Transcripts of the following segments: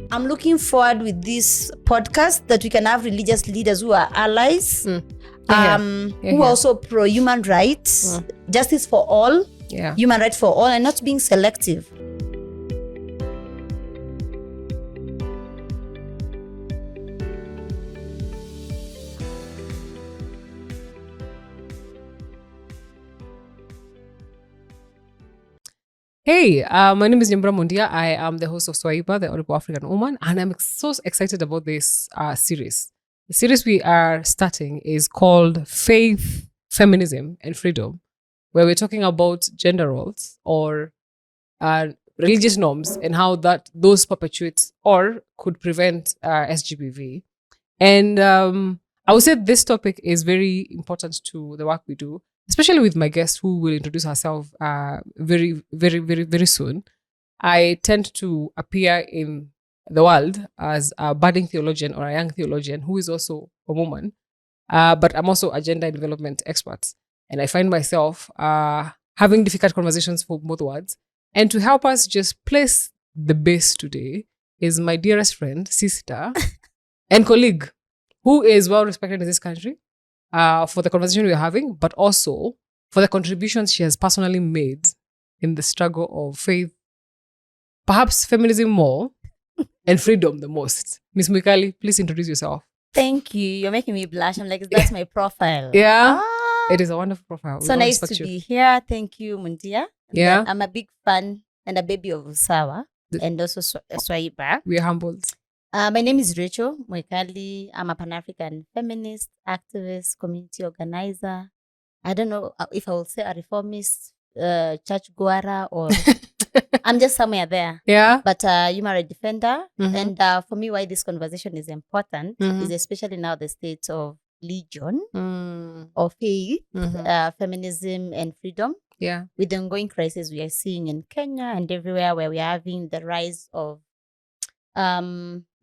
I'm looking forward with this podcast that we can have religious leaders who are allies, who are also pro-human rights, justice for all, human rights for all, and not being selective. Hey, my name is Nyambura Mundia. I am the host of Swaiba, the Audible African Woman, and I'm so excited about this series. The series we are starting is called Faith, Feminism and Freedom, where we're talking about gender roles or religious norms and how those perpetuate or could prevent SGBV. And I would say this topic is very important to the work we do, especially with my guest who will introduce herself very, very, very, very soon. I tend to appear in the world as a budding theologian or a young theologian who is also a woman, but I'm also a gender and development expert. And I find myself having difficult conversations for both words. And to help us just place the base today is my dearest friend, sister, and colleague, who is well respected in this country, for the conversation we're having, but also for the contributions she has personally made in the struggle of faith, perhaps feminism more, and freedom the most. Ms. Mwikali, please introduce yourself. Thank you. You're making me blush. I'm like, that's my profile. Yeah. It is a wonderful profile. So nice to be here. Thank you, Mundia. Yeah. I'm a big fan and a baby of Usawa and also Swaiba. We are humbled. My name is Rachael Mwikali. I'm a Pan-African feminist, activist, community organizer. I don't know if I will say a reformist, church goer, or I'm just somewhere there. Yeah. But human rights defender. And for me, why this conversation is important is especially now the state of religion or faith, feminism and freedom. Yeah. With the ongoing crisis we are seeing in Kenya and everywhere where we are having the rise of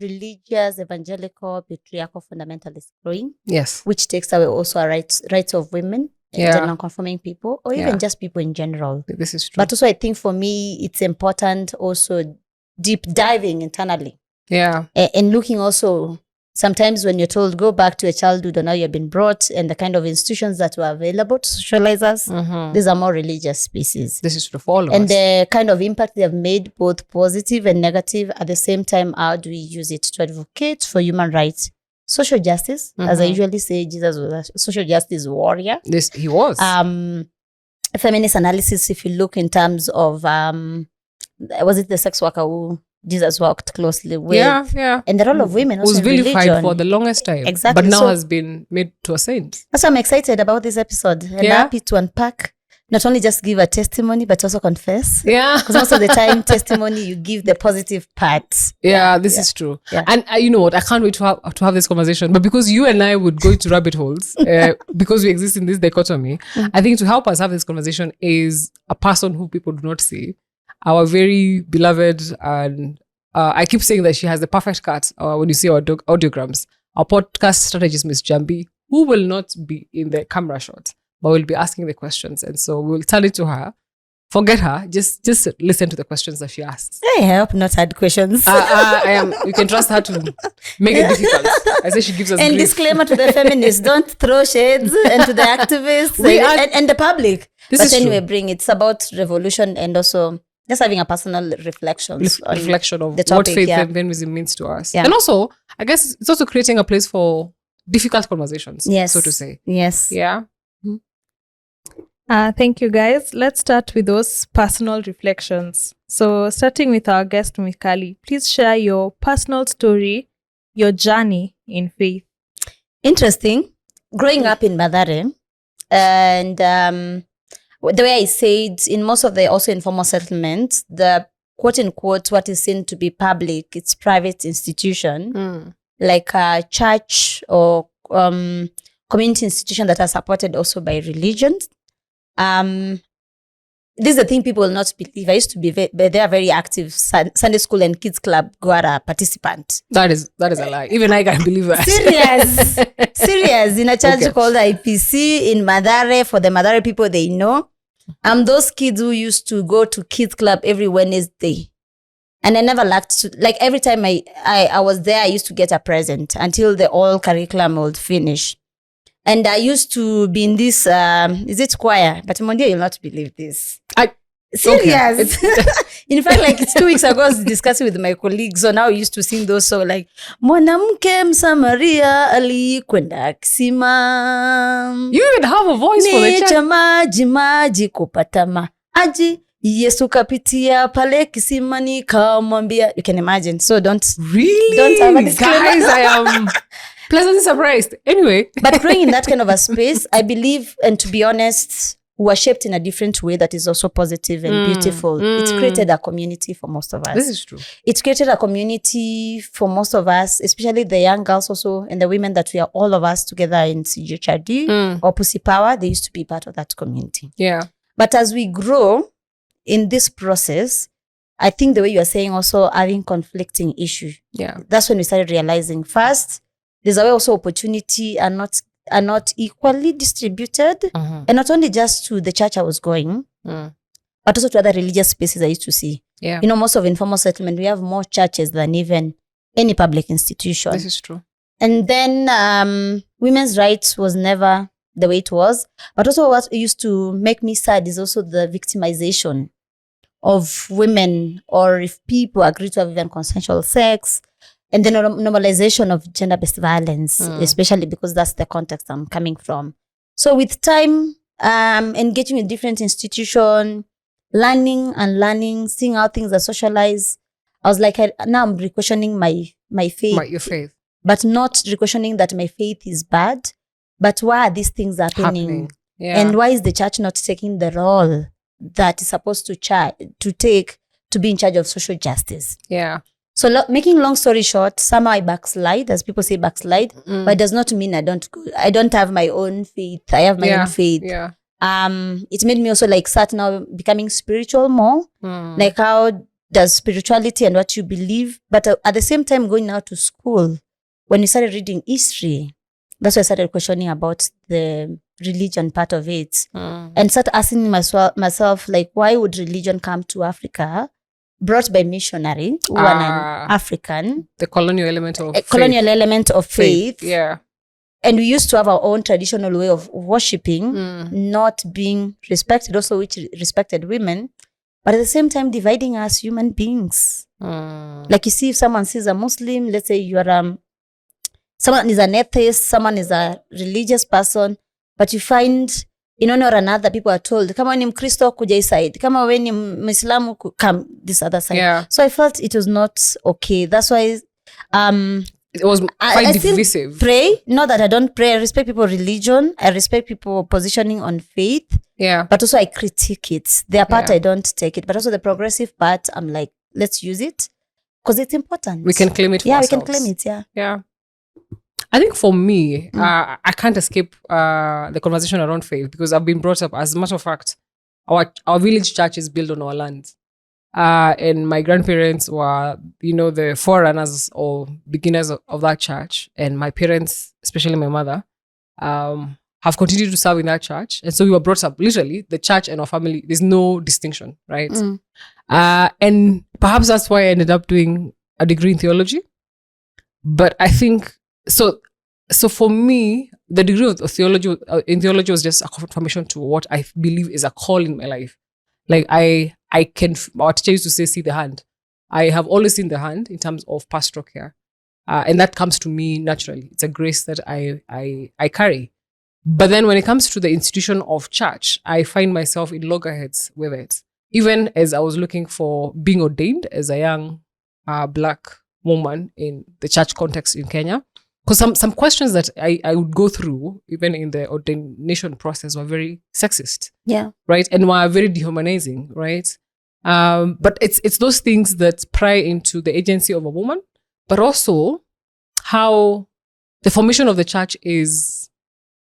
religious, evangelical, patriarchal fundamentalists growing. Yes. Which takes away also rights of women and non-conforming people, or even just people in general. This is true. But also I think for me, it's important also deep diving internally. Yeah. And looking also, sometimes when you're told, go back to your childhood or now you've been brought and the kind of institutions that were available to socialize us, these are more religious spaces. This is true for all of and us. The kind of impact they have made, both positive and negative, at the same time, how do we use it to advocate for human rights? Social justice, as I usually say, Jesus was a social justice warrior. He was. Feminist analysis, if you look in terms of, was it the sex worker who Jesus worked closely with? Yeah. And the role of women also was in vilified religion. for the longest time. Exactly. But now has been made to a saint. That's why I'm excited about this episode. And happy to unpack, not only just give a testimony, but also confess. Yeah. Because most of the time, testimony, you give the positive part. This is true. Yeah. And you know what? I can't wait to have this conversation. But because you and I would go into rabbit holes, because we exist in this dichotomy, I think to help us have this conversation is a person who people do not see. Our very beloved, and I keep saying that she has the perfect cut when you see our audiograms. Our podcast strategist, Miss Jambi, who will not be in the camera shot, but will be asking the questions. And so we'll tell it to her. Forget her. Just listen to the questions that she asks. I hope not hard questions. You can trust her to make it difficult. I say she gives us And grief. disclaimer to the feminists, don't throw shades and to the activists and the public. But anyway, it's about revolution and also just having a personal reflection of the topic, what faith and feminism means to us. And also, I guess it's also creating a place for difficult conversations, so to say. Yes. Yeah. Thank you, guys. Let's start with those personal reflections. So starting with our guest, Mwikali, please share your personal story, your journey in faith. Interesting. Growing up in Mathare, and the way I said, in most of the also informal settlements, the quote unquote, what is seen to be public, it's private institution, like a church or community institution that are supported also by religions. This is the thing people will not believe. I used to be they are very active Sunday school and kids club Gwara participant. That is a lie. Even I can't believe that. Serious. In a church called IPC in Mathare, for the Mathare people they know. I'm those kids who used to go to kids club every Wednesday. And I never lacked to, like every time I was there, I used to get a present until the whole curriculum would finish. And I used to be in this, is it choir? But Monday, you'll not believe this. Serious. Okay. In fact, like it's 2 weeks ago, I was discussing with my colleagues. So now I used to sing those songs like Mwanamke Msamaria alikwenda kisima. You even have a voice for the church. Maji kupata maji. Yesu kapitia pale kisimani kamwambia. You can imagine. So don't have a disclaimer. Guys, I am pleasantly surprised. Anyway. But growing in that kind of a space, I believe, and to be honest, we were shaped in a different way that is also positive and beautiful. It created a community for most of us. This is true. It created a community for most of us, especially the young girls also and the women that we are all of us together in CGHRD or Pussy Power. They used to be part of that community. Yeah. But as we grow in this process, I think the way you are saying also having conflicting issues. Yeah. That's when we started realizing first, there's a way also opportunity are not equally distributed. And not only just to the church I was going, but also to other religious spaces I used to see. Yeah. You know, most of informal settlement, we have more churches than even any public institution. This is true. And then women's rights was never the way it was. But also what used to make me sad is also the victimization of women, or if people agree to have even consensual sex, and the normalization of gender-based violence, especially because that's the context I'm coming from. So with time, engaging with different institutions, learning and learning, seeing how things are socialized, I was like, now I'm re-questioning my faith. Your faith. But not re-questioning that my faith is bad, but why are these things happening? Yeah. And why is the church not taking the role that is supposed to take to be in charge of social justice? Yeah. So making long story short, somehow I backslide, as people say backslide, but it does not mean I don't have my own faith. I have my own faith. Yeah. It made me also like start now becoming spiritual more. Like how does spirituality and what you believe, but at the same time going now to school, when you started reading history, that's why I started questioning about the religion part of it, and started asking myself like, why would religion come to Africa? Brought by missionary who are an African. The colonial element of faith. Colonial element of faith. Yeah. And we used to have our own traditional way of worshipping, not being respected, also which respected women, but at the same time dividing us human beings. Like you see, if someone sees a Muslim, let's say you are someone is an atheist, someone is a religious person, but you find in one or another, people are told, kama we ni Mkristo kuja hii side, kama we ni Muislamu come this other side. Yeah. So I felt it was not okay. That's why it was quite divisive. Still pray, not that I don't pray. I respect people's religion. I respect people positioning on faith. Yeah. But also I critique it. Their part, I don't take it. But also the progressive part, I'm like, let's use it because it's important. We can claim it for ourselves. We can claim it, Yeah. I think for me, I can't escape the conversation around faith because I've been brought up, as a matter of fact, our village church is built on our land. And my grandparents were, the forerunners or beginners of that church. And my parents, especially my mother, have continued to serve in that church. And so we were brought up, literally, the church and our family, there's no distinction, right? And perhaps that's why I ended up doing a degree in theology. But I think, so for me, the degree of theology in theology was just a confirmation to what I believe is a call in my life. Like our teacher used to say, see the hand. I have always seen the hand in terms of pastoral care. And that comes to me naturally. It's a grace that I carry. But then when it comes to the institution of church, I find myself in loggerheads with it. Even as I was looking for being ordained as a young Black woman in the church context in Kenya. Because some questions that I would go through, even in the ordination process, were very sexist. Yeah. Right? And were very dehumanizing, right? But it's those things that pry into the agency of a woman, but also how the formation of the church is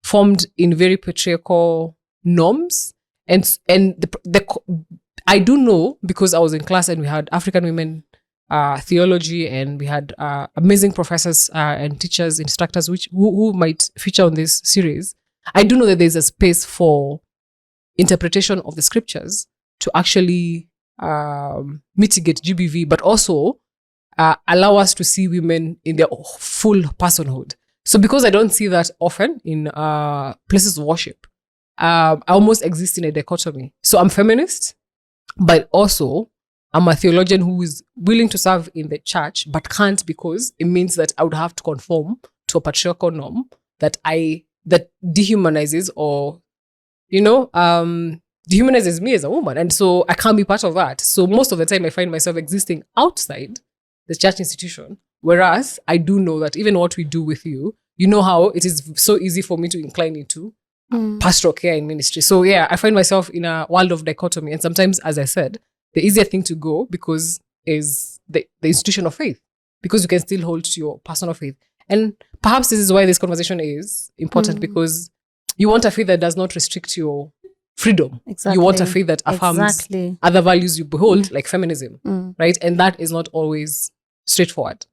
formed in very patriarchal norms. And I do know, because I was in class and we had African women theology, and we had amazing professors and teachers, instructors, who might feature on this series. I do know that there's a space for interpretation of the scriptures to actually mitigate GBV, but also allow us to see women in their full personhood. So because I don't see that often in places of worship, I almost exist in a dichotomy. So I'm feminist, but also I'm a theologian who is willing to serve in the church, but can't because it means that I would have to conform to a patriarchal norm that dehumanizes or, dehumanizes me as a woman. And so I can't be part of that. So most of the time I find myself existing outside the church institution. Whereas I do know that even what we do with you, you know how it is so easy for me to incline into pastoral care and ministry. So yeah, I find myself in a world of dichotomy. And sometimes, as I said, the easier thing to go because is the institution of faith, because you can still hold to your personal faith. And perhaps this is why this conversation is important, because you want a faith that does not restrict your freedom. Exactly. You want a faith that affirms other values you behold, like feminism, right? And that is not always straightforward.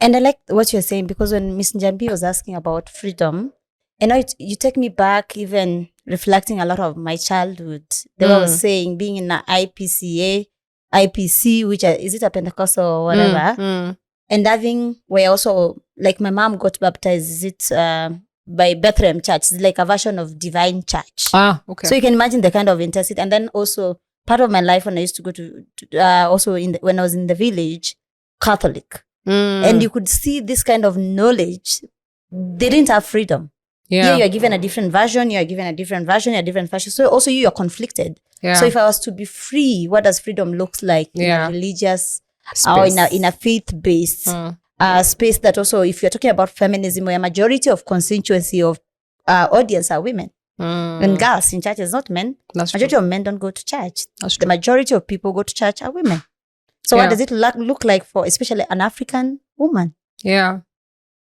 And I like what you're saying, because when Ms. Njambi was asking about freedom, you take me back, even reflecting a lot of my childhood. They were saying being in an IPC, which is it a Pentecostal or whatever, and having where also, like my mom got baptized, is it by Bethlehem Church? It's like a version of Divine Church. Okay. So you can imagine the kind of intensity. And then also part of my life when I used to go to also when I was in the village, Catholic. And you could see this kind of knowledge. They didn't have freedom. Yeah. You're given a different version, you're So also you're conflicted. Yeah. So if I was to be free, what does freedom look like in a religious or in a faith-based space that also, if you're talking about feminism, where a majority of constituency of audience are women and girls in churches, not men. That's majority true. of men don't go to church. That's The true. majority of people go to church are women. So what does it look like for especially an African woman? Yeah.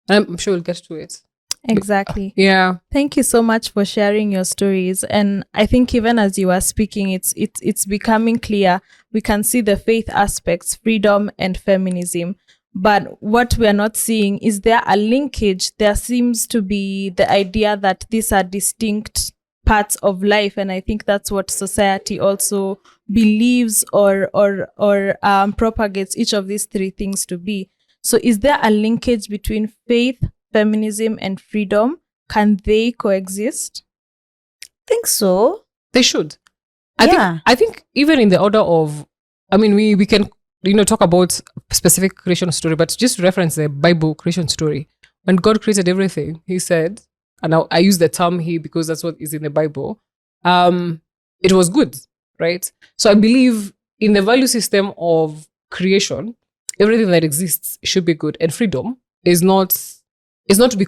I'm sure we'll get to it. Exactly. Yeah. Thank you so much for sharing your stories. And I think even as you were speaking, it's becoming clear. We can see the faith aspects, freedom and feminism. But what we are not seeing, is there a linkage? There seems to be the idea that these are distinct parts of life. And I think that's what society also believes or propagates each of these three things to be. So is there a linkage between faith, feminism, and freedom? Can they coexist? I think so. They should. I think even in the order of, we can, talk about specific creation story, but just reference the Bible creation story. When God created everything, he said, and I use the term he because that's what is in the Bible, it was good, right? So I believe in the value system of creation, everything that exists should be good, and freedom is not to be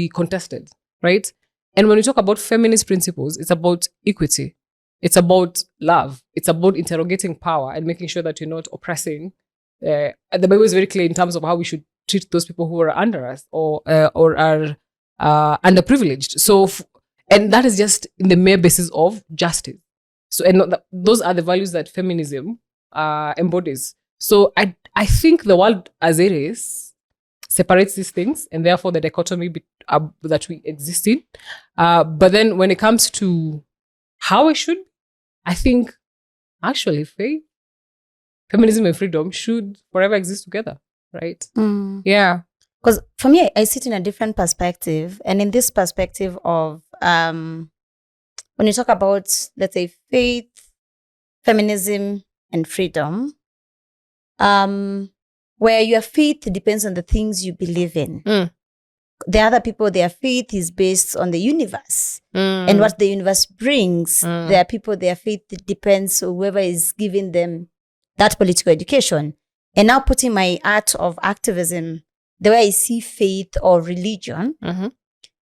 contested, right? And when we talk about feminist principles, it's about equity, it's about love, it's about interrogating power and making sure that you're not oppressing. The Bible is very clear in terms of how we should treat those people who are under us or are underprivileged. So, and that is just in the mere basis of justice. So, and those are the values that feminism embodies. So, I think the world as it is separates these things, and therefore the dichotomy that we exist in. But then when it comes to how it should, I think actually faith, feminism and freedom should forever exist together, right? Yeah. Because for me, I sit in a different perspective. And in this perspective of, when you talk about, let's say, faith, feminism, and freedom, where your faith depends on the things you believe in. The other people, their faith is based on the universe and what the universe brings. There are people, their faith depends on whoever is giving them that political education. And now putting my art of activism, the way I see faith or religion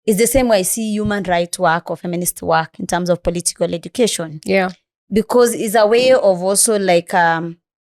is the same way I see human rights work or feminist work in terms of political education. Yeah. Because it's a way of also like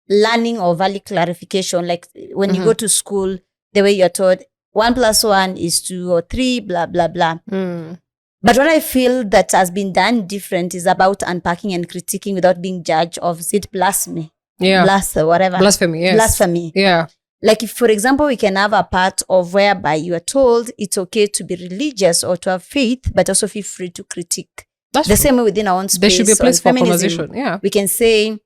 learning or value clarification. Like when you go to school, the way you're taught 1 + 1 is 2 or 3, blah, blah, blah. But what I feel that has been done different is about unpacking and critiquing without being judged of, is it blasphemy? Yeah. Blasphemy, yes. Blasphemy. Yeah. Like if, for example, we can have a part of whereby you are told it's okay to be religious or to have faith, but also feel free to critique That's the true. same way within our own space. There should be a place on for feminism, conversation. Yeah. we can say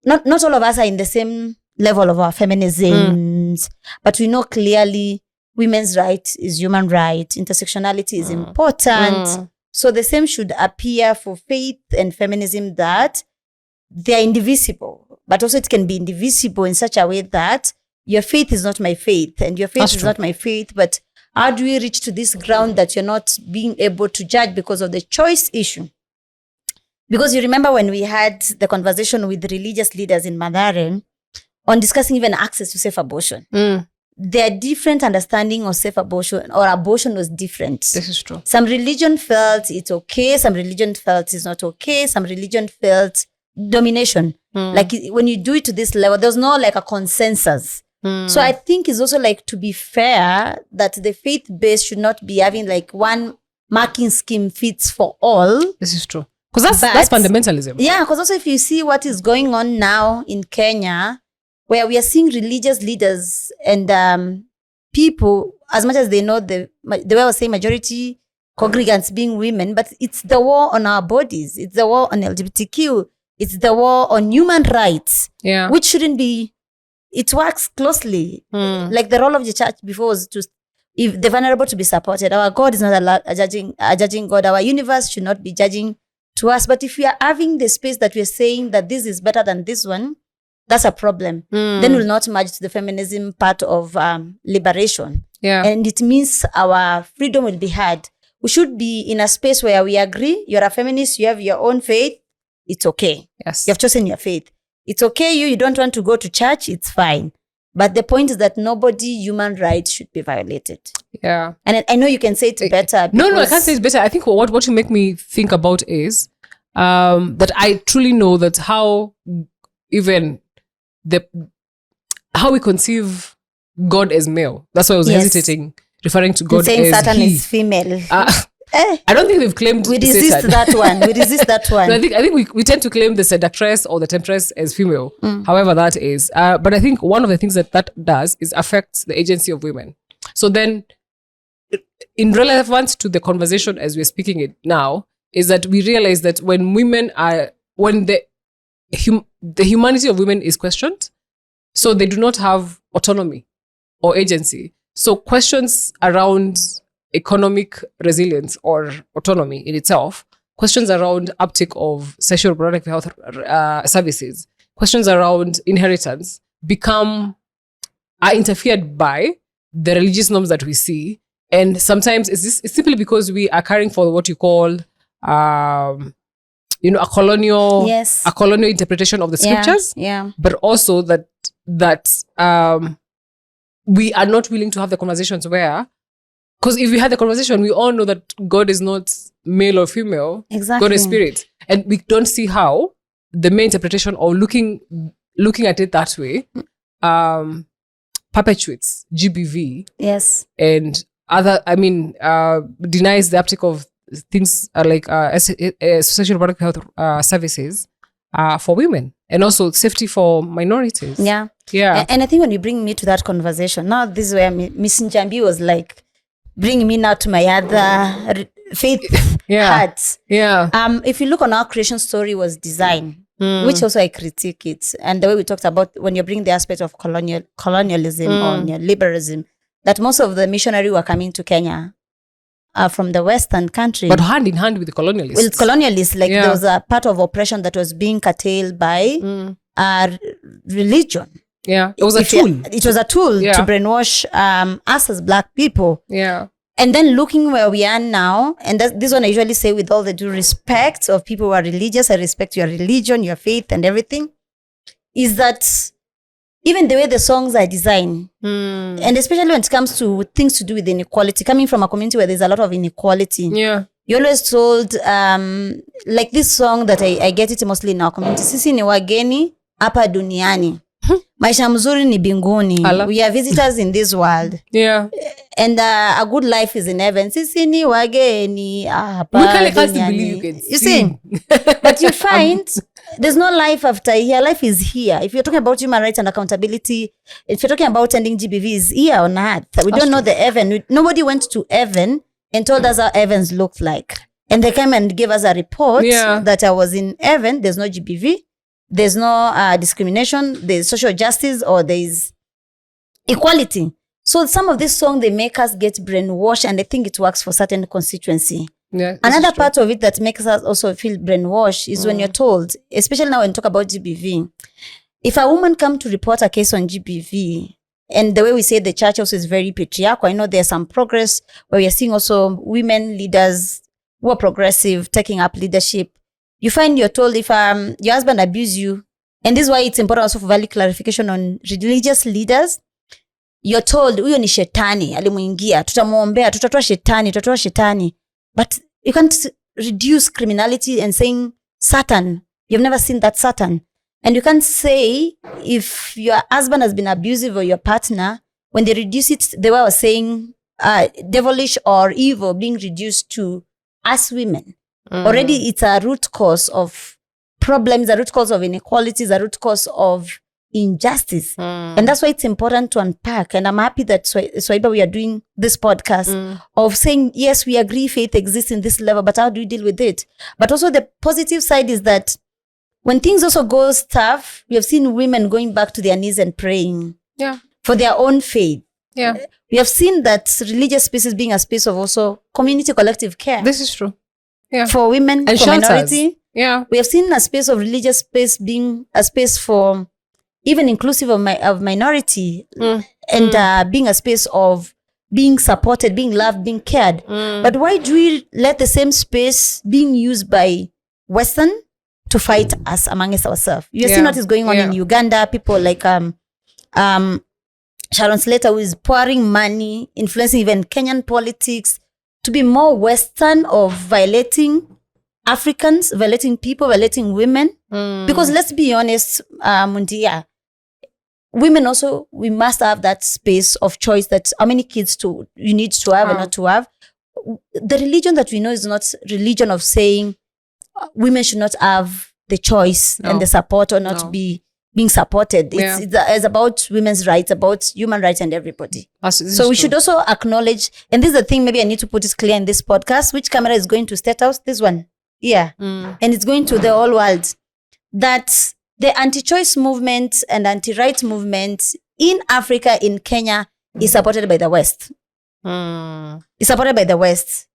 not all of us are in the same level of our feminisms, but we know clearly women's right is human right. Intersectionality is important. So the same should appear for faith and feminism, that they are indivisible, but also it can be indivisible in such a way that your faith is not my faith and your faith That's is true. not my faith. But how do we reach to this ground that you're not being able to judge because of the choice issue? Because you remember when we had the conversation with the religious leaders in Mathare on discussing even access to safe abortion. Their different understanding of safe abortion or abortion was different. This is true. Some religion felt it's okay. Some religion felt it's not okay. Some religion felt domination. Like when you do it to this level, there's no like a consensus. So I think it's also like, to be fair, that the faith base should not be having like one marking scheme fits for all. This is true. Because that's fundamentalism. Yeah, because also if you see what is going on now in Kenya, where we are seeing religious leaders and people, as much as they know the way I was saying majority congregants being women, but it's the war on our bodies. It's the war on LGBTQ. It's the war on human rights. Yeah. Which shouldn't be, it works closely. Like the role of the church before was to, if the vulnerable to be supported. Our God is not a judging God. Our universe should not be judging to us. But if we are having the space that we're saying that this is better than this one, that's a problem. Then we'll not merge to the feminism part of liberation. Yeah. And it means our freedom will be had. We should be in a space where we agree. You're a feminist. You have your own faith. It's okay. Yes. You have chosen your faith. It's okay. You don't want to go to church. It's fine. But the point is that human rights should be violated. Yeah. And I know you can say it better. No, I can't say it's better. I think what you make me think about is that I truly know that how even how we conceive God as male. That's why I was hesitating referring to God saying as Satan he. is female. I don't think they've claimed We resist Satan. that one. We resist that one. So I think we tend to claim the seductress or the temptress as female, however that is. But I think one of the things that does is affect the agency of women. So then, in relevance to the conversation as we're speaking it now, is that we realize that when the humanity of women is questioned, so they do not have autonomy or agency. So questions around economic resilience or autonomy in itself, questions around uptake of sexual reproductive health services, questions around inheritance are interfered by the religious norms that we see. And sometimes it's simply because we are caring for what you call a colonial interpretation of the scriptures. Yeah. But also that we are not willing to have the conversations where, because if we had the conversation, we all know that God is not male or female. Exactly. God is spirit. And we don't see how the main interpretation or looking at it that way perpetuates GBV. Yes. And denies the uptake of things like social reproductive health services for women, and also safety for minorities. Yeah. And I think when you bring me to that conversation, now this is where Miss Njambi was like, bring me now to my other faith hearts. Yeah. If you look on our creation story was design, which also I critique it. And the way we talked about when you bring the aspect of colonialism or neoliberalism, that most of the missionaries who are coming to Kenya are from the Western country. But hand in hand with the colonialists. With colonialists, there was a part of oppression that was being curtailed by religion. Yeah, it was a tool. It was a tool to brainwash us as Black people. Yeah. And then looking where we are now, and this one I usually say with all the due respect of people who are religious, I respect your religion, your faith and everything, is that even the way the songs are designed, and especially when it comes to things to do with inequality, coming from a community where there's a lot of inequality. Yeah. You're always told, like this song that I get it mostly in our community, sisi ni wageni hapa duniani. Maisha mzuri ni binguni. We are visitors in this world. Yeah. And a good life is in heaven. Sisi ni wageni hapa Mwikali can't duniani. believe you can You see? But you find there's no life after here. Life is here. If you're talking about human rights and accountability, if you're talking about ending GBV, is here on earth. We don't know the heaven. Nobody went to heaven and told us how heavens looked like. And they came and gave us a report Yeah. that I was in heaven. There's no GBV. There's no discrimination. There's social justice, or there's equality. So some of these songs, they make us get brainwashed, and I think it works for certain constituency. Yeah, this Another is true. part of it that makes us also feel brainwashed is when you're told, especially now when you talk about GBV, if a woman come to report a case on GBV, and the way we say the church also is very patriarchal, I know there's some progress where we are seeing also women leaders who are progressive taking up leadership. You find you're told if your husband abuse you, and this is why it's important also for value clarification on religious leaders. You're told, huyo ni shetani, alimuingia, tutamuombea, tutatoa shetani. But you can't reduce criminality and saying Satan. You've never seen that Satan. And you can't say if your husband has been abusive or your partner, when they reduce it, they were saying devilish or evil being reduced to us women. Already it's a root cause of problems, a root cause of inequalities, a root cause of injustice. And that's why it's important to unpack. And I'm happy that Swaiba, we are doing this podcast of saying, yes, we agree faith exists in this level, but how do we deal with it? But also the positive side is that when things also go tough, we have seen women going back to their knees and praying for their own faith. Yeah. We have seen that religious spaces being a space of also community collective care. This is true. Yeah. For women, And for shelters. minority. Yeah. We have seen a space of religious space being a space for even inclusive of minority and being a space of being supported, being loved, being cared. But why do we let the same space being used by Western to fight us amongst ourselves? You see what is going on in Uganda. People like Sharon Slater, who is pouring money, influencing even Kenyan politics to be more Western of violating Africans, violating people, violating women. Because let's be honest, Mundia, women also, we must have that space of choice that how many kids you need to have or not to have. The religion that we know is not religion of saying women should not have the choice and the support or not being supported. It's about women's rights, about human rights and everybody. So we should also acknowledge, and this is the thing, maybe I need to put it clear in this podcast, which camera is going to State House? This one. Yeah. And it's going to the whole world. That the anti-choice movement and anti-right movement in Africa, in Kenya, is supported by the West. It's supported by the West.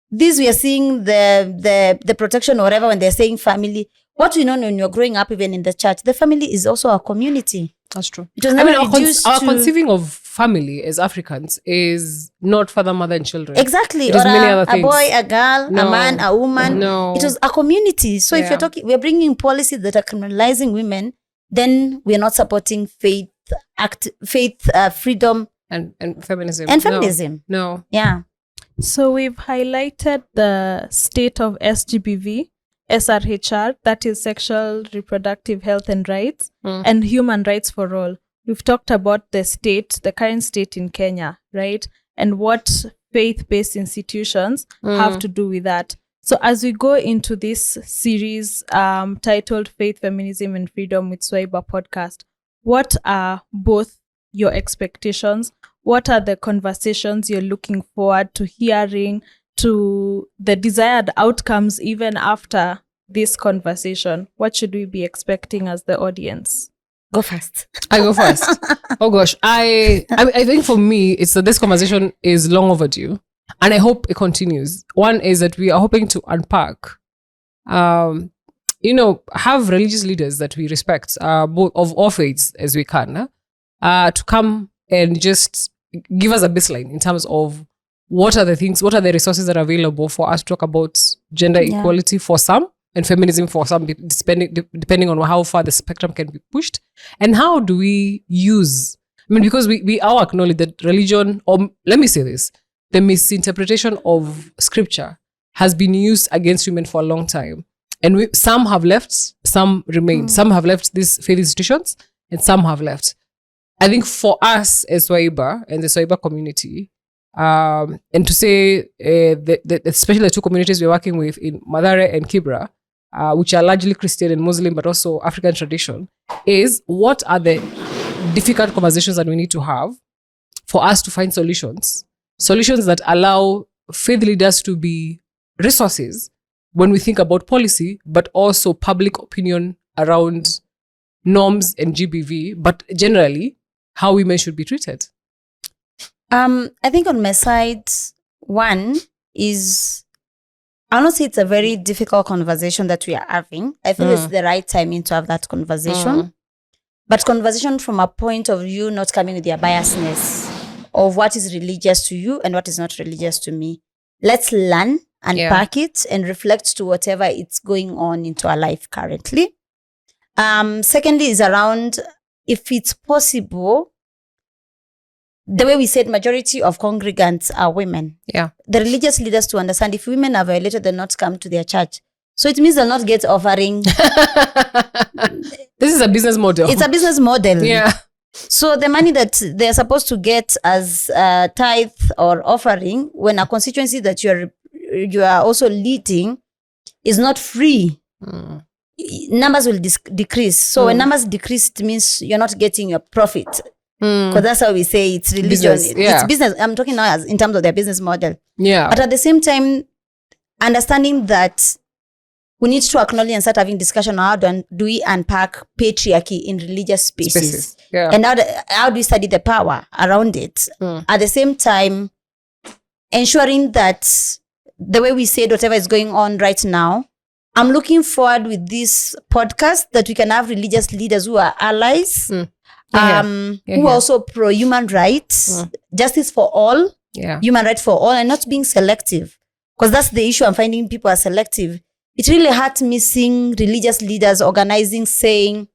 This we are seeing the protection or whatever when they're saying family. What we know when you're growing up, even in the church, the family is also a community. That's true. It was never our conceiving of family as Africans is not father, mother, and children. Exactly. Or a boy, a girl, a man, a woman. No. It was a community. So if you're talking, we're bringing policies that are criminalizing women, then we're not supporting faith, freedom, and feminism. And feminism. No. Yeah. So we've highlighted the state of SGBV, SRHR, that is sexual reproductive health and rights, and human rights for all. We've talked about the current state in Kenya, right? And what faith-based institutions have to do with that. So as we go into this series titled Faith, Feminism and Freedom with Swaiba podcast, what are both your expectations? What are the conversations you're looking forward to hearing, to the desired outcomes even after this conversation? What should we be expecting as the audience? Go first. I go first. Oh gosh. I think for me, it's that this conversation is long overdue and I hope it continues. One is that we are hoping to unpack, have religious leaders that we respect, both of all faiths as we can, to come and just give us a baseline in terms of what are the resources that are available for us to talk about gender equality for some and feminism for some, depending on how far the spectrum can be pushed. And how do we use, because we all acknowledge that religion, or let me say this, the misinterpretation of scripture has been used against women for a long time. And some have left, some remain. Some have left these faith institutions and some have left. I think for us as Swaiba and the Swaiba community, and to say, especially the two communities we're working with in Mathare and Kibra, which are largely Christian and Muslim, but also African tradition, is what are the difficult conversations that we need to have for us to find solutions that allow faith leaders to be resources when we think about policy, but also public opinion around norms and GBV, but generally how women should be treated? I think on my side, one is, I don't say it's a very difficult conversation that we are having. I feel it's the right timing to have that conversation. But conversation from a point of view, not coming with your biasness of what is religious to you and what is not religious to me. Let's learn, unpack it, and reflect to whatever it's going on into our life currently. Secondly is around, if it's possible, the way we said majority of congregants are women. Yeah. The religious leaders to understand if women are violated, they'll not come to their church. So it means they'll not get offering. This is a business model. It's a business model. Yeah. So the money that they're supposed to get as tithe or offering, when a constituency that you are also leading is not free, numbers will decrease. So when numbers decrease, it means you're not getting your profit. Because that's how we say it's religion. Business, yeah. It's business. I'm talking now as in terms of their business model. Yeah. But at the same time, understanding that we need to acknowledge and start having discussion on how do we unpack patriarchy in religious spaces. Yeah. And how do we study the power around it. At the same time, ensuring that the way we said whatever is going on right now, I'm looking forward with this podcast that we can have religious leaders who are allies, who are also pro-human rights, justice for all, human rights for all, and not being selective. Because that's the issue. I'm finding people are selective. It really hurts me seeing religious leaders organizing, saying,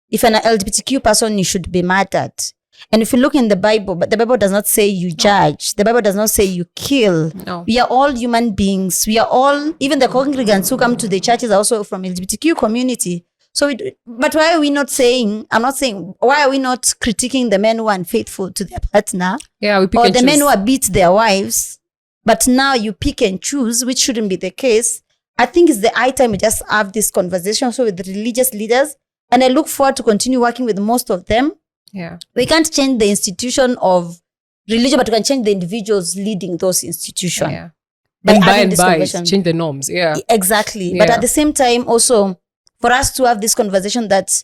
if an LGBTQ person, you should be murdered. And if you look in the Bible, but the Bible does not say you judge. The Bible does not say you kill. No. We are all human beings. We are all, even the congregants who come to the churches are also from LGBTQ community. So, but why are we not saying, I'm not saying, why are we not critiquing the men who are unfaithful to their partner? Yeah, we pick or and the choose. men who are beat their wives? But now you pick and choose, which shouldn't be the case. I think it's the high time we just have this conversation also with the religious leaders. And I look forward to continue working with most of them. Yeah. We can't change the institution of religion, but we can change the individuals leading those institutions. Yeah. And by change the norms. Yeah. Exactly. Yeah. But at the same time, also, for us to have this conversation that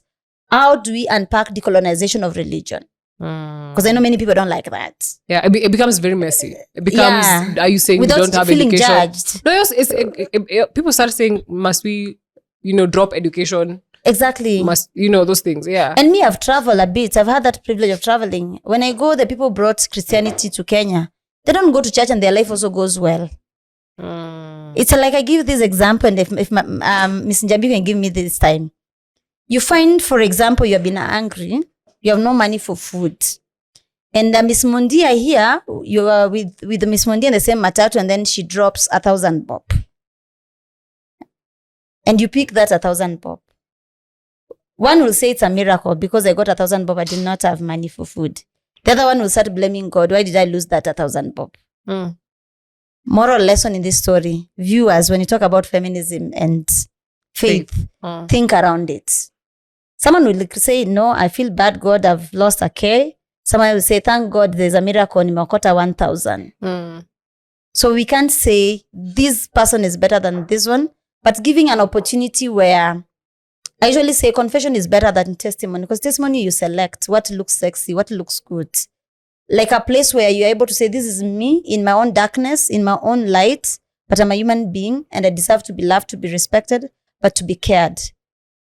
how do we unpack decolonization of religion? Because I know many people don't like that. Yeah, it becomes very messy. It becomes, are you saying without we don't have feeling education? Judged. No, people start saying, must we, drop education? Exactly. Must, those things, yeah. And me, I've traveled a bit. I've had that privilege of traveling. When I go, the people brought Christianity to Kenya. They don't go to church and their life also goes well. It's like I give this example, and if Miss Njabi can give me this time. You find, for example, you have been angry, you have no money for food. And Miss Mundia here, you are with Miss Mundia in the same matatu, and then she drops 1,000 bob. And you pick that 1,000 bob. One will say it's a miracle because I got 1,000 bob, I did not have money for food. The other one will start blaming God. Why did I lose that 1,000 bob? Moral lesson in this story. Viewers, when you talk about feminism and faith. Think around it. Someone will say, no, I feel bad, God, I've lost a K. Someone will say, thank God, there's a miracle, nimeokota 1,000. So we can't say this person is better than this one, but giving an opportunity where I usually say confession is better than testimony, because testimony you select what looks sexy, what looks good. Like a place where you're able to say, this is me in my own darkness, in my own light, but I'm a human being and I deserve to be loved, to be respected, but to be cared.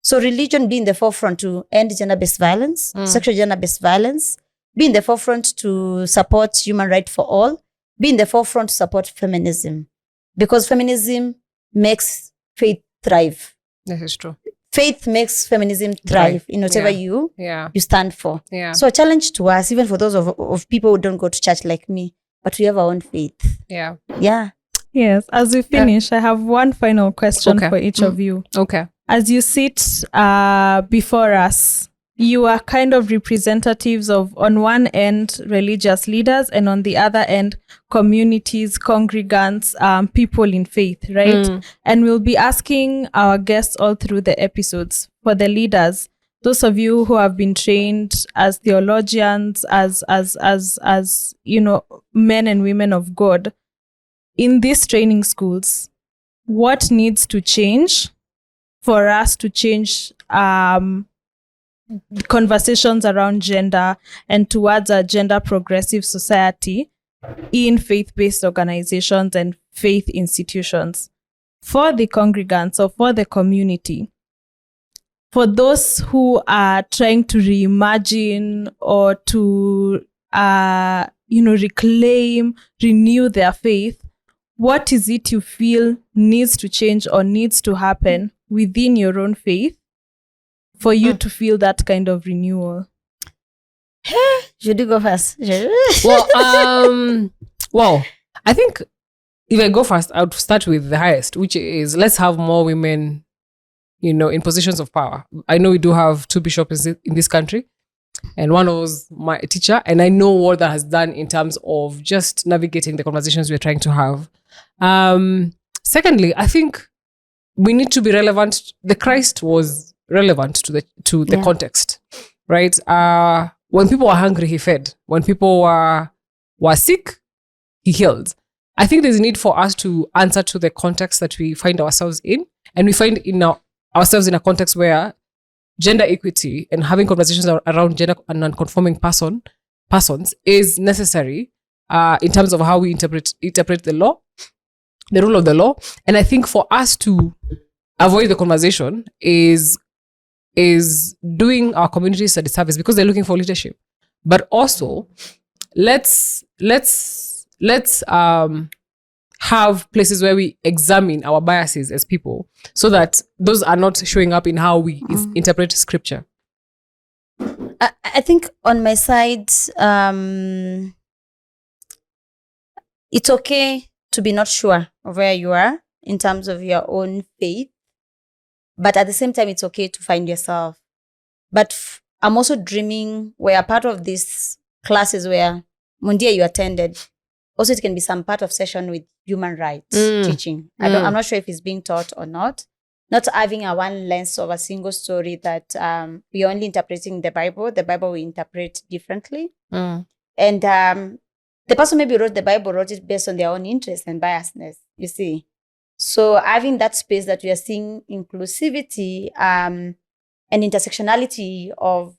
So religion be in the forefront to end gender-based violence, sexual gender-based violence, be in the forefront to support human rights for all, be in the forefront to support feminism. Because feminism makes faith thrive. This is true. Faith makes feminism thrive in whatever you stand for. Yeah. So a challenge to us, even for those of people who don't go to church like me, but we have our own faith. Yeah. Yeah. Yes. As we finish, I have one final question for each of you. Okay. As you sit before us, you are kind of representatives of, on one end, religious leaders, and on the other end, communities, congregants, people in faith, right? And we'll be asking our guests all through the episodes. For the leaders, those of you who have been trained as theologians, as men and women of God, in these training schools, what needs to change for us to change conversations around gender and towards a gender progressive society in faith-based organizations and faith institutions. For the congregants or for the community, for those who are trying to reimagine or to reclaim, renew their faith, what is it you feel needs to change or needs to happen within your own faith for you to feel that kind of renewal? Should you go first? Well, I think if I go first, I would start with the highest, which is let's have more women, in positions of power. I know we do have 2 bishops in this country, and one was my teacher, and I know what that has done in terms of just navigating the conversations we're trying to have. Secondly, I think we need to be relevant. The Christ was relevant to the context, right? When people were hungry, he fed. When people were sick, he healed. I think there's a need for us to answer to the context that we find ourselves in, and we find ourselves in a context where gender equity and having conversations around gender and non-conforming persons is necessary in terms of how we interpret the law, the rule of the law. And I think for us to avoid the conversation is doing our communities a disservice because they're looking for leadership. But also, let's have places where we examine our biases as people so that those are not showing up in how we interpret scripture. I think on my side, it's okay to be not sure of where you are in terms of your own faith, but at the same time, it's okay to find yourself. But I'm also dreaming where a part of these classes where, Mundia, you attended, also it can be some part of session with human rights teaching. I'm not sure if it's being taught or not. Not having a one lens of a single story that we're only interpreting the Bible we interpret differently. And the person maybe wrote the Bible, wrote it based on their own interest and biasness, you see. So having that space that we are seeing inclusivity and intersectionality of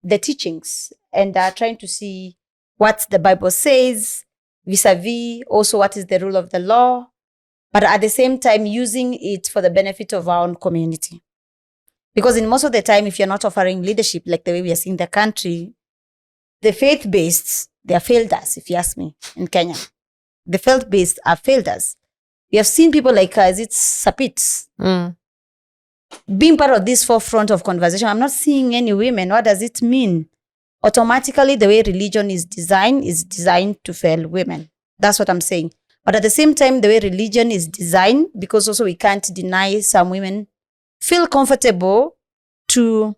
the teachings and trying to see what the Bible says, vis-a-vis also what is the rule of the law, but at the same time using it for the benefit of our own community. Because in most of the time, if you're not offering leadership like the way we are seeing the country, the faith-based, they have failed us, if you ask me, in Kenya. The faith-based have failed us. We have seen people like Sapit being part of this forefront of conversation. I'm not seeing any women. What does it mean? Automatically, the way religion is designed to fail women. That's what I'm saying. But at the same time, the way religion is designed, because also we can't deny some women feel comfortable to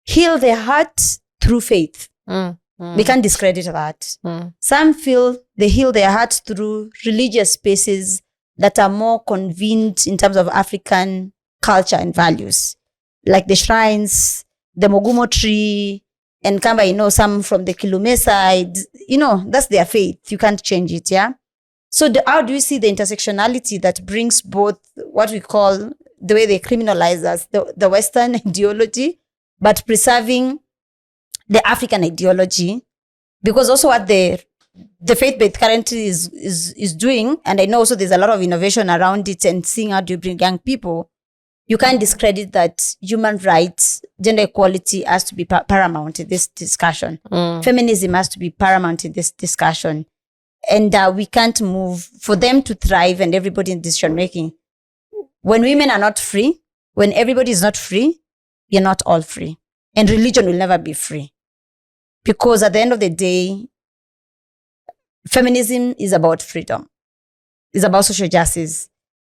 heal their heart through faith. We can't discredit that. Some feel they heal their heart through religious spaces that are more convened in terms of African culture and values, like the shrines, the Mogumo tree, and Kamba, some from the Kilume side, that's their faith. You can't change it, yeah? So how do you see the intersectionality that brings both what we call, the way they criminalize us, the Western ideology, but preserving the African ideology? Because also what the faith-based currently is doing, and I know also there's a lot of innovation around it and seeing how do you bring young people, you can't discredit that human rights, gender equality has to be paramount in this discussion. Feminism has to be paramount in this discussion. And we can't move for them to thrive and everybody in decision-making. When women are not free, when everybody is not free, you're not all free. And religion will never be free. Because at the end of the day, feminism is about freedom. It's about social justice.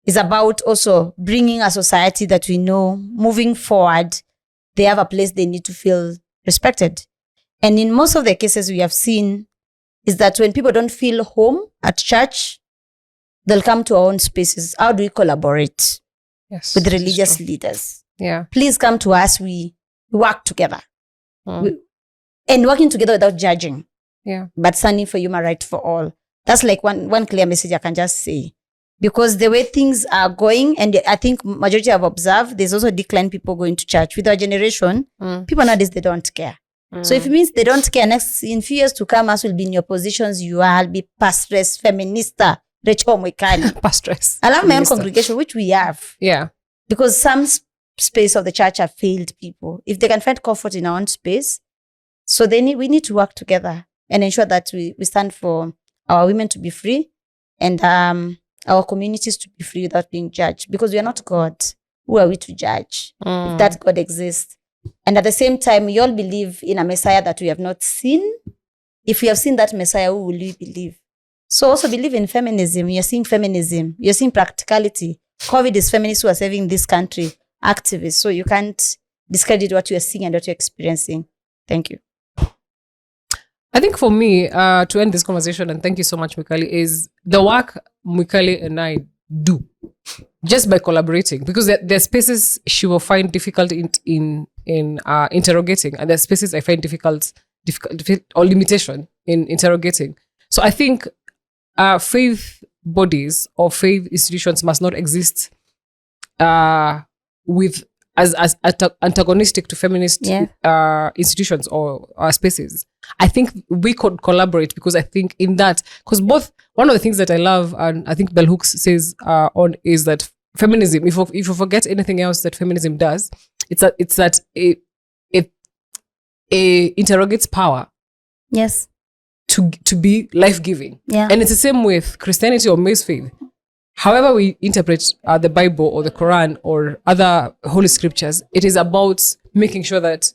It's about also bringing a society that we know moving forward, they have a place they need to feel respected. And in most of the cases we have seen is that when people don't feel home at church, they'll come to our own spaces. How do we collaborate with religious leaders? Yeah. Please come to us. We work together. And working together without judging. Yeah. But standing for human rights for all. That's like one clear message I can just say. Because the way things are going, and I think majority have observed, there's also decline people going to church. With our generation, people nowadays, they don't care. So if it means they don't care, in few years to come, us will be in your positions. I'll be pastoress, feminista, Rachael Mwikali. Pastoress. I love my own congregation, which we have. Yeah. Because some space of the church have failed people. If they can find comfort in our own space, so we need to work together and ensure that we stand for our women to be free and our communities to be free without being judged. Because we are not God. Who are we to judge if that God exists? And at the same time, we all believe in a Messiah that we have not seen. If we have seen that Messiah, who will we believe? So also believe in feminism. You're seeing feminism. You're seeing practicality. COVID is feminists who are saving this country, activists. So you can't discredit what you're seeing and what you're experiencing. Thank you. I think for me, to end this conversation, and thank you so much, Mwikali, is the work Mwikali and I do just by collaborating, because there are spaces she will find difficult in interrogating, and there are spaces I find difficult or limitation in interrogating. So I think faith bodies or faith institutions must not exist with as antagonistic to feminist institutions or spaces. I think we could collaborate, because I think in that, because one of the things that I love, and I think Bell Hooks says on, is that feminism, if you forget anything else that feminism does, it's that it interrogates power. Yes. To be life-giving. Yeah. And it's the same with Christianity or male faith. However we interpret the Bible or the Quran or other holy scriptures, it is about making sure that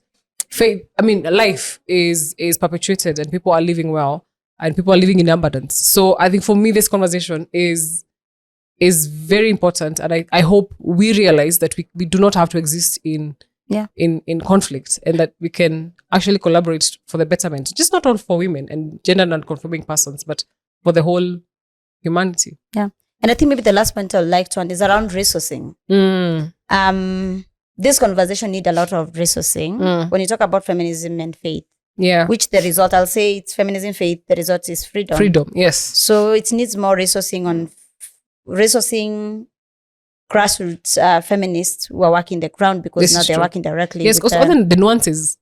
life is perpetuated and people are living well and people are living in abundance. So I think for me, this conversation is very important, and I hope we realize that we do not have to exist in conflict, and that we can actually collaborate for the betterment, just not only for women and gender non-conforming persons, but for the whole humanity. Yeah. And I think maybe the last point I'd like to add is around resourcing. This conversation need a lot of resourcing when you talk about feminism and faith. Yeah. Which the result, I'll say it's feminism, faith, the result is freedom. Freedom, yes. So it needs more resourcing on resourcing grassroots feminists who are working the ground, because now they're working directly. Yes, because other than the nuances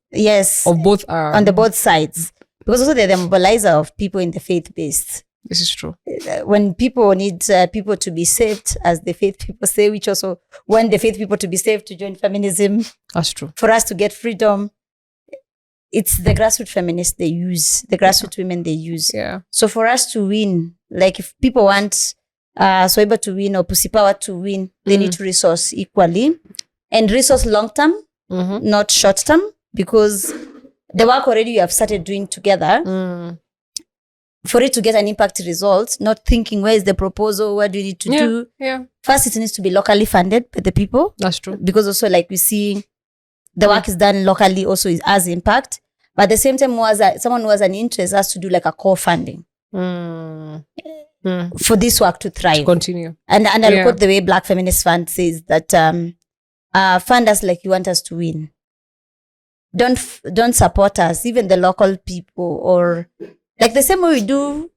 of both on the both sides. Because also they're the mobilizer of people in the faith-based. This is true. When people need people to be saved, as the faith people say, which also want the faith people to be saved to join feminism. That's true. For us to get freedom, it's the grassroots feminists they use, the grassroots women they use. Yeah. So for us to win, like if people want Swaiba to win or Pussy Power to win, they need to resource equally and resource long term, not short term, because the work already you have started doing together. For it to get an impact result, not thinking where is the proposal, what do you need to do. Yeah. First, it needs to be locally funded by the people. That's true. Because also, like we see, the work is done locally also has impact. But at the same time, someone who has an interest has to do like a core funding for this work to thrive. To continue. And I'll quote the way Black Feminist Fund says that fund us like you want us to win. Don't support us, even the local people, or like the same way we do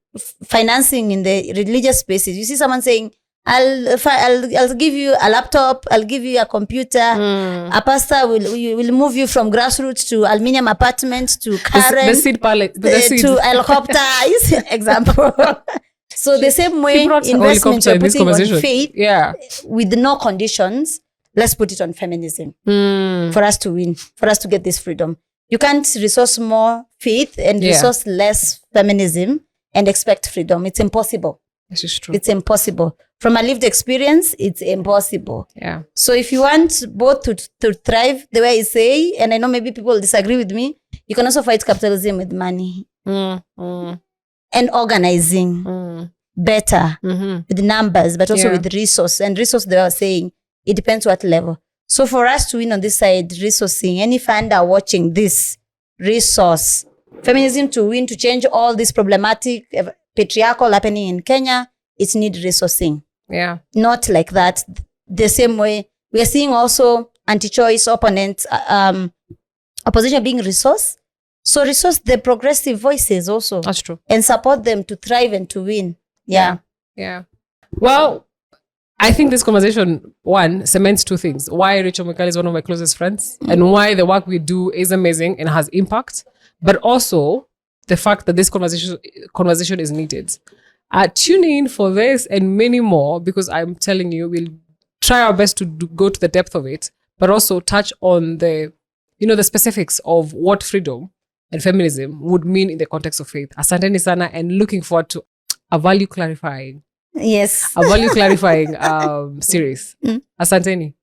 financing in the religious spaces. You see someone saying, I'll give you a laptop, I'll give you a computer, a pastor will move you from grassroots to aluminium apartments to Karen, the seed palette, to helicopter, is an example. So the same way investment you're putting on faith with no conditions, let's put it on feminism for us to win, for us to get this freedom. You can't resource more faith and resource less feminism and expect freedom. It's impossible. This is true. It's impossible. From a lived experience, it's impossible. Yeah. So if you want both to thrive the way I say, and I know maybe people disagree with me, you can also fight capitalism with money and organizing better with numbers, but also with resource. And resource, they are saying, it depends what level. So for us to win on this side, resourcing, any funder watching this, resource, feminism to win, to change all this problematic patriarchal happening in Kenya, it needs resourcing. Yeah. Not like that. The same way, we are seeing also anti-choice opponents, opposition being resource. So resource the progressive voices also. That's true. And support them to thrive and to win. Yeah. Yeah. Well, I think this conversation, one, cements two things. Why Rachael Mwikali is one of my closest friends and why the work we do is amazing and has impact, but also the fact that this conversation is needed. Tune in for this and many more, because I'm telling you, we'll try our best to go to the depth of it, but also touch on the specifics of what freedom and feminism would mean in the context of faith. Asanteni sana, and looking forward to a value clarifying Yes. series. Asanteni.